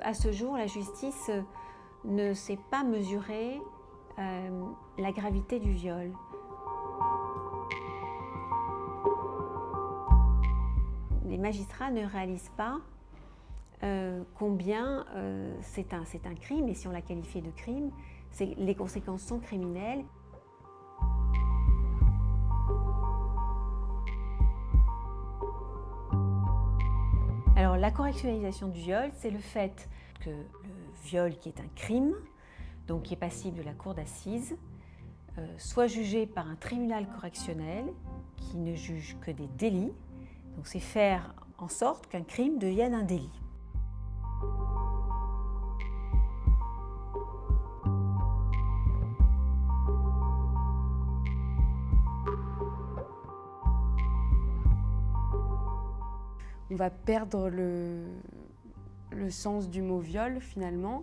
À ce jour, la justice ne sait pas mesurer la gravité du viol. Les magistrats ne réalisent pas combien c'est un crime, et si on l'a qualifié de crime, les conséquences sont criminelles. Alors, la correctionnalisation du viol, c'est le fait que le viol, qui est un crime, donc qui est passible de la cour d'assises, soit jugé par un tribunal correctionnel qui ne juge que des délits. Donc, c'est faire en sorte qu'un crime devienne un délit. On va perdre le sens du mot viol finalement.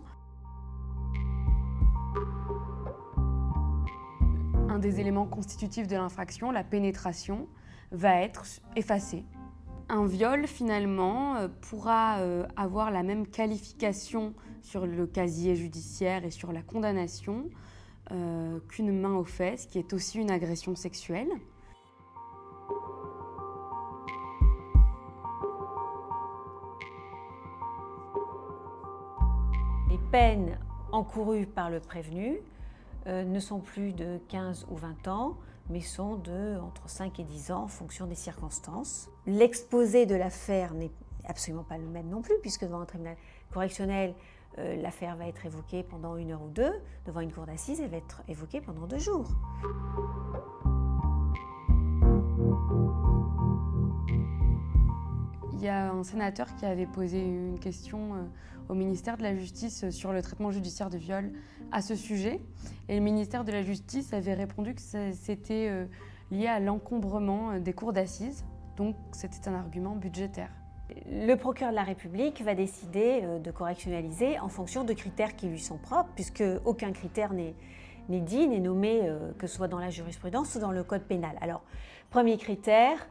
Un des éléments constitutifs de l'infraction, la pénétration, va être effacé. Un viol finalement pourra avoir la même qualification sur le casier judiciaire et sur la condamnation qu'une main aux fesses, qui est aussi une agression sexuelle. Les peines encourues par le prévenu ne sont plus de 15 ou 20 ans, mais sont entre 5 et 10 ans en fonction des circonstances. L'exposé de l'affaire n'est absolument pas le même non plus, puisque devant un tribunal correctionnel, l'affaire va être évoquée pendant 1 heure ou 2, devant une cour d'assises, elle va être évoquée pendant 2 jours. Il y a un sénateur qui avait posé une question au ministère de la Justice sur le traitement judiciaire de viol à ce sujet. Et le ministère de la Justice avait répondu que c'était lié à l'encombrement des cours d'assises. Donc c'était un argument budgétaire. Le procureur de la République va décider de correctionnaliser en fonction de critères qui lui sont propres, puisque aucun critère n'est dit, n'est nommé, que ce soit dans la jurisprudence ou dans le code pénal. Alors, premier critère,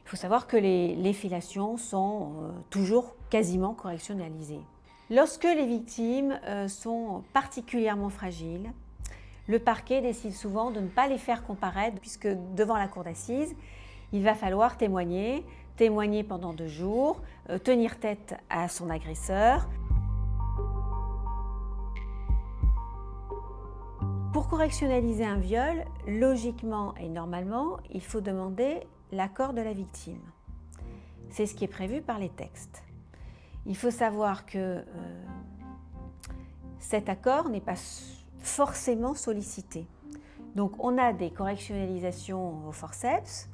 il faut savoir que les fellations sont toujours quasiment correctionnalisées. Lorsque les victimes sont particulièrement fragiles, le parquet décide souvent de ne pas les faire comparaître, puisque devant la cour d'assises, il va falloir témoigner pendant 2 jours, tenir tête à son agresseur. Pour correctionnaliser un viol, logiquement et normalement, il faut demander l'accord de la victime. C'est ce qui est prévu par les textes. Il faut savoir que cet accord n'est pas forcément sollicité. Donc on a des correctionnalisations au forceps,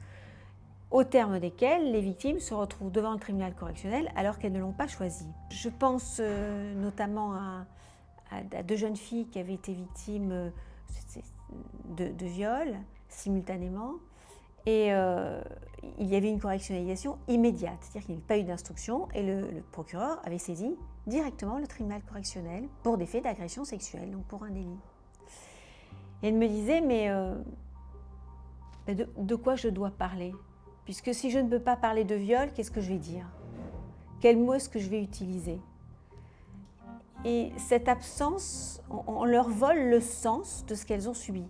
au terme desquelles les victimes se retrouvent devant le tribunal correctionnel alors qu'elles ne l'ont pas choisi. Je pense notamment à 2 jeunes filles qui avaient été victimes de viol simultanément, et il y avait une correctionnalisation immédiate, c'est-à-dire qu'il n'y avait pas eu d'instruction, et le procureur avait saisi directement le tribunal correctionnel pour des faits d'agression sexuelle, donc pour un délit. Et elle me disait, mais de quoi je dois parler ? Puisque si je ne peux pas parler de viol, qu'est-ce que je vais dire ? Quel mot est-ce que je vais utiliser ? Et cette absence, on leur vole le sens de ce qu'elles ont subi.